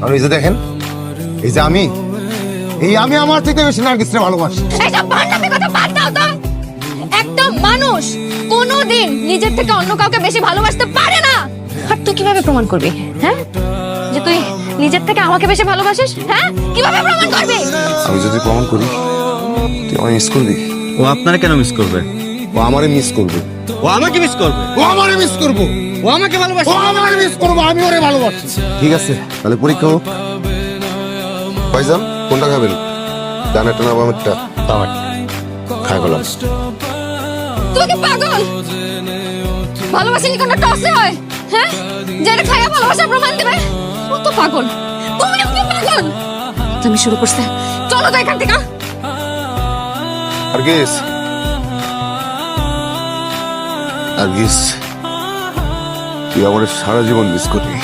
আর এই যে দেখেন, এই যে আমি আমার থেকে বেশি নার্গিসকে ভালোবাসি। এইসব বান্নামি কথা বাদ দাও তো। একটা মানুষ কোনোদিন নিজের থেকে অন্য কাউকে বেশি ভালোবাসতে পারে না। আর তুই কিভাবে প্রমাণ করবি, হ্যাঁ, যে তুই নিজের থেকে আমাকে বেশি ভালোবাসিস? হ্যাঁ, কিভাবে প্রমাণ করবি? আমি যদি প্রমাণ করি, তুই আমায় মিস করবি। ও আপনারা কেন মিস করবে? ও আমারে মিস করবে। ও আমাকে মিস করবে? ও আমারে মিস করবো। ও আমাকে ভালোবাসে? ও আমারে মিস করবো, আমি ওরে ভালোবাসি। ঠিক আছে, তাহলে পরীক্ষা হোক। ভাইজান, কোনটা খাবেন? ডানেরটা না বামেরটা? খাই গেলাম। তুই কি পাগল? ভালোবাসিনি কোনো টসে হয়, হ্যাঁ, যারা খায়া ভালোবাসার প্রমাণ দেবে? ও তো পাগল, তুমিও কি পাগল? তুমি শুরু করছে, চলো তো এখান থেকে। নার্গিস, তুই আমার সারা জীবন মিস করবি।